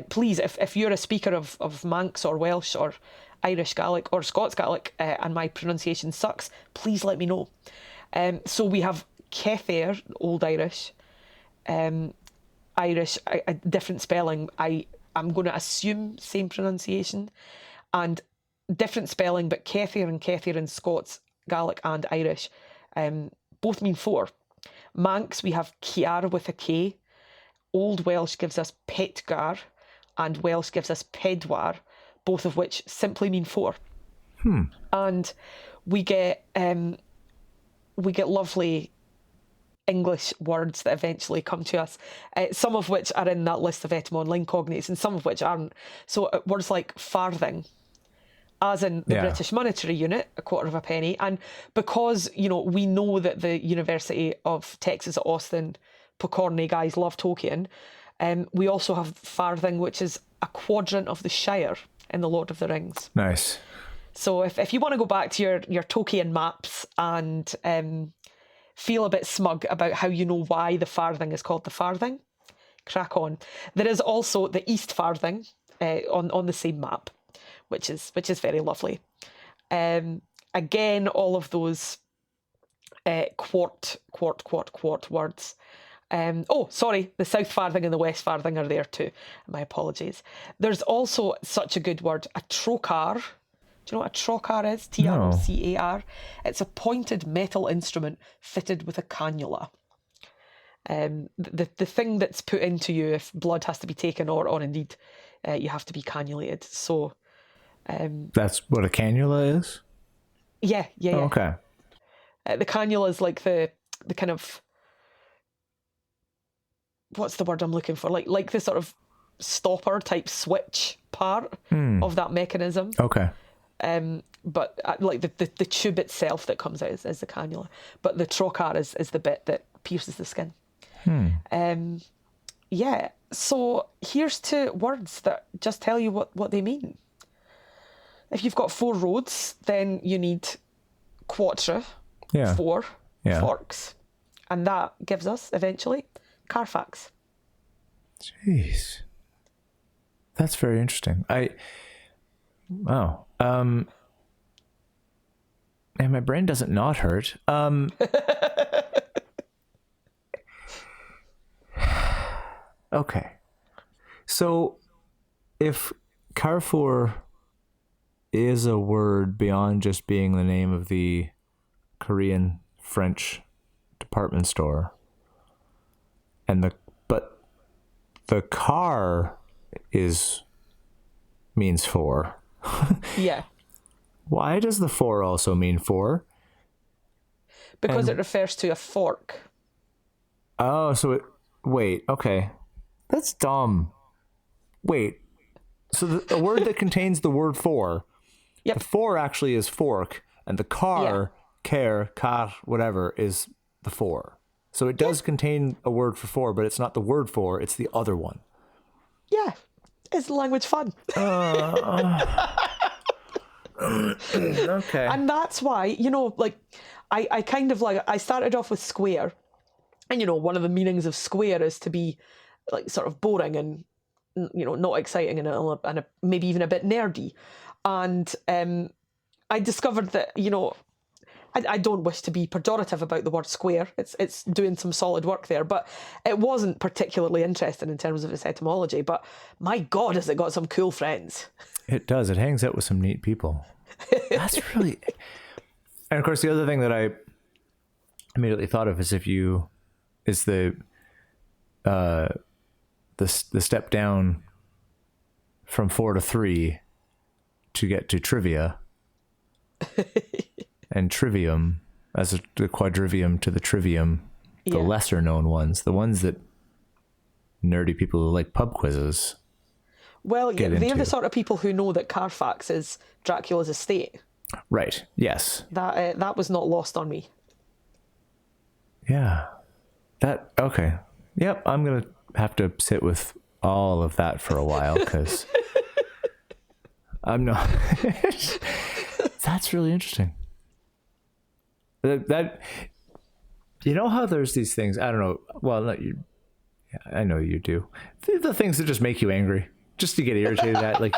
please, if you're a speaker of Manx or Welsh or Irish Gaelic or Scots Gaelic and my pronunciation sucks, please let me know. So we have Cethair, Old Irish, Irish, a different spelling. I'm going to assume same pronunciation, and different spelling, but Cethair in Scots, Gaelic and Irish both mean 4. Manx, we have Ciar with a K. Old Welsh gives us Petgar, and Welsh gives us Pedwar, both of which simply mean 4. And we get lovely English words that eventually come to us, some of which are in that list of etymon cognates and some of which aren't. So words like farthing, as in the British monetary unit, a quarter of a penny. And because, we know that the University of Texas at Austin, Pokorny guys love Tolkien, we also have farthing, which is a quadrant of the Shire in The Lord of the Rings. Nice. So if you want to go back to your Tolkien maps and feel a bit smug about how you know why the farthing is called the farthing, crack on. There is also the East Farthing on the same map, which is very lovely. Again, all of those quart words. Sorry, the South Farthing and the West Farthing are there too. My apologies. There's also such a good word, a trocar. Do you know what a trocar is? Trocar. It's a pointed metal instrument fitted with a cannula. The thing that's put into you if blood has to be taken or indeed you have to be cannulated. So that's what a cannula is? Yeah. Oh, okay. The cannula is like the kind of, what's the word I'm looking for? Like the sort of stopper type switch part of that mechanism. Okay. But like the tube itself that comes out is the cannula, but the trocar is the bit that pierces the skin. So here's to words that just tell you what they mean. If you've got 4 roads, then you need quatre, 4 forks, and that gives us eventually Carfax. Jeez, that's very interesting. Wow. And my brain doesn't not hurt. Okay. So if Carrefour is a word beyond just being the name of the Korean French department store, but the car means 4. Yeah. Why does the 4 also mean 4? Because it refers to a fork. Oh, wait, okay. That's dumb. Wait. So a word that contains the word 4, the 4 actually is fork, and the car, car, whatever, is the 4. So it does contain a word for 4, but it's not the word 4, it's the other one. Yeah. Is language fun? Okay. And that's why, I kind of I started off with square, and one of the meanings of square is to be like sort of boring and not exciting and maybe even a bit nerdy. And I discovered that I don't wish to be pejorative about the word square. It's doing some solid work there, but it wasn't particularly interesting in terms of its etymology. But my God, has it got some cool friends? It does. It hangs out with some neat people. That's really... And of course, the other thing that I immediately thought of is the step down from 4 to 3 to get to trivia. And trivium as the quadrivium to the trivium, the lesser known ones, the ones that nerdy people who like pub quizzes. Well, they're the sort of people who know that Carfax is Dracula's estate. Right. Yes. That was not lost on me. Yeah. Okay. Yep. I'm going to have to sit with all of that for a while because I'm not... That's really interesting. That you know how there's these things, I don't know, well, not you, I know you do, the things that just make you angry, just to get irritated at, like,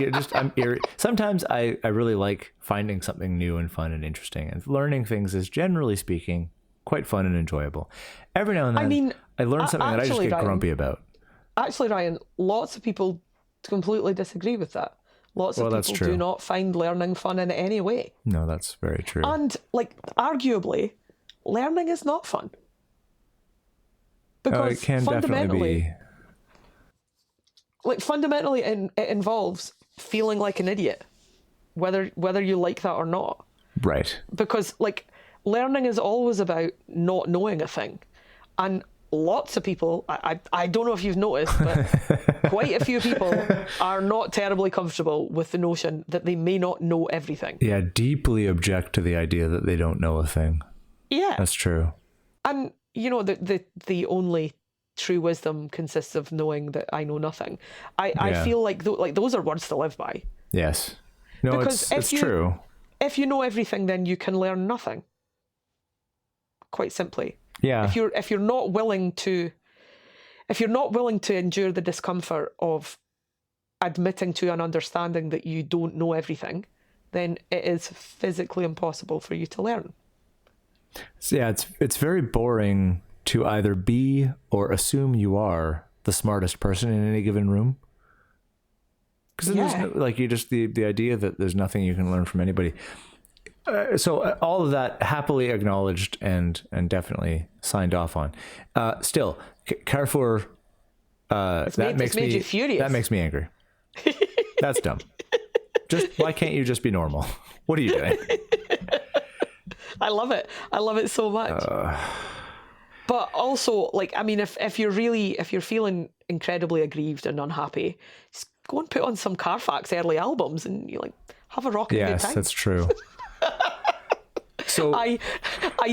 sometimes I really like finding something new and fun and interesting, and learning things is, generally speaking, quite fun and enjoyable. Every now and then I learn something that I just get grumpy about. Actually, Ryan, lots of people completely disagree with that. Lots of people do not find learning fun in any way. No, that's very true. And, like, arguably, learning is not fun. Because it can definitely be. Like, fundamentally, it involves feeling like an idiot, whether you like that or not. Right. Because, like, learning is always about not knowing a thing. And lots of people, I don't know if you've noticed, but quite a few people are not terribly comfortable with the notion that they may not know everything. Yeah, deeply object to the idea that they don't know a thing. Yeah. That's true. And, you know, the only true wisdom consists of knowing that I know nothing. I feel like those are words to live by. Yes. No, because it's true. If you know everything, then you can learn nothing. Quite simply. Yeah. If you're not willing to endure the discomfort of admitting to an understanding that you don't know everything, then it is physically impossible for you to learn. So yeah, it's very boring to either be or assume you are the smartest person in any given room. Because there's no, like, you just the idea that there's nothing you can learn from anybody. So all of that happily acknowledged and definitely signed off on. Still, Carrefour. That makes me furious. That makes me angry. That's dumb. Why can't you just be normal? What are you doing? I love it. I love it so much. But also, like, I mean, if you're feeling incredibly aggrieved and unhappy, just go and put on some Carfax early albums and you like have a rocking good time. Yes, that's true. So I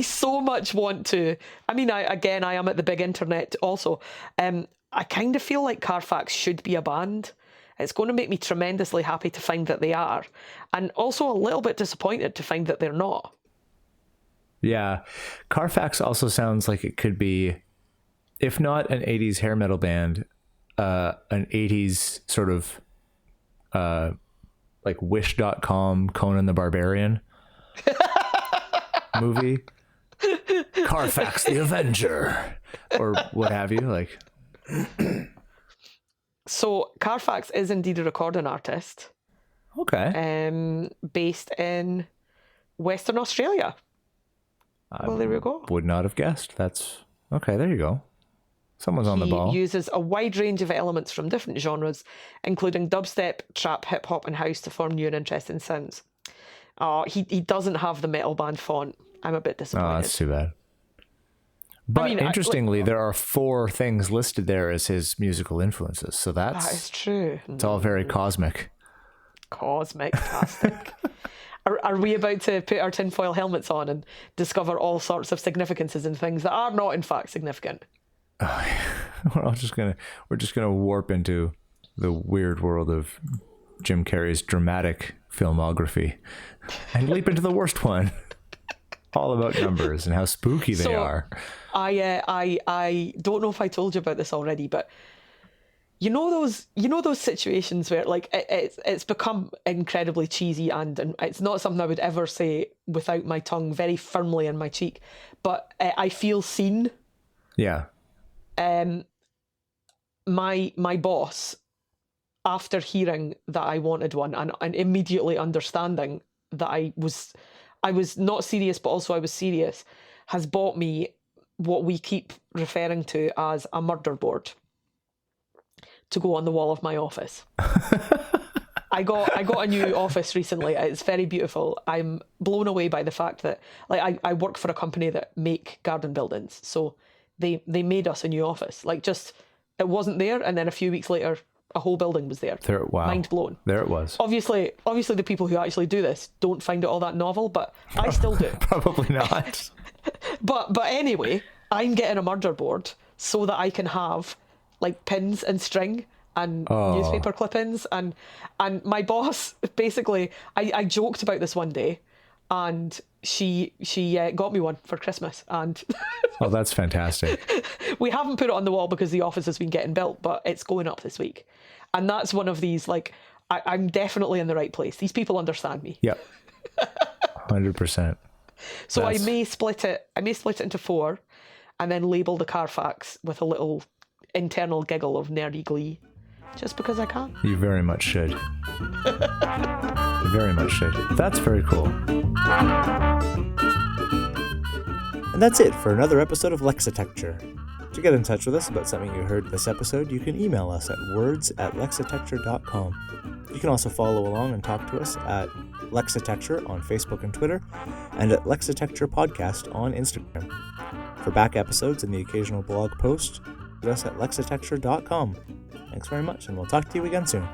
so much want to. I mean, I am at the big internet also. I kind of feel like Carfax should be a band. It's going to make me tremendously happy to find that they are, and also a little bit disappointed to find that they're not. Yeah, Carfax also sounds like it could be, if not an 80s hair metal band, an 80s sort of like Wish.com Conan the Barbarian movie. Carfax the Avenger, or what have you, like. So Carfax is indeed a recording artist. Okay. Based in Western Australia. Well, there we go. Would not have guessed. That's okay. There you go. Someone's on the ball. He uses a wide range of elements from different genres, including dubstep, trap, hip hop, and house to form new and interesting sounds. He doesn't have the metal band font. I'm a bit disappointed. Oh, that's too bad. But I mean, interestingly, there are 4 things listed there as his musical influences. So that is true. It's all very cosmic. Cosmic-tastic. Are we about to put our tinfoil helmets on and discover all sorts of significances in things that are not, in fact, significant? We're just gonna warp into the weird world of Jim Carrey's dramatic filmography and leap into the worst one. All about numbers and how spooky they are. I don't know if I told you about this already, but you know those situations where, like, it's become incredibly cheesy and it's not something I would ever say without my tongue very firmly in my cheek, but I feel seen. Yeah. My boss, after hearing that I wanted one and immediately understanding that I was not serious, but also I was serious, has bought me what we keep referring to as a murder board to go on the wall of my office. I got a new office recently. It's very beautiful. I'm blown away by the fact that, like, I work for a company that make garden buildings, so they made us a new office. Like, just, it wasn't there, and then a few weeks later, a whole building was there. Wow. Mind blown. There it was. Obviously, the people who actually do this don't find it all that novel, but I still do. Probably not. But anyway, I'm getting a murder board so that I can have, like, pins and string and newspaper clippings, and my boss, basically, I joked about this one day. and she got me one for Christmas, and Oh, that's fantastic. we haven't put it on the wall because the office has been getting built, but it's going up this week. And that's one of these, like, I'm definitely in the right place. These people understand me. Yep. 100%. So I may split it into 4 and then label the Carfax with a little internal giggle of nerdy glee, just because I can. You very much should. You very much should. That's very cool. And that's it for another episode of Lexitecture. To get in touch with us about something you heard this episode, you can email us at words@lexitecture.com. You can also follow along and talk to us at Lexitecture on Facebook and Twitter, and at Lexitecture Podcast on Instagram. For back episodes and the occasional blog post, visit us at lexitecture.com. Thanks very much, and we'll talk to you again soon.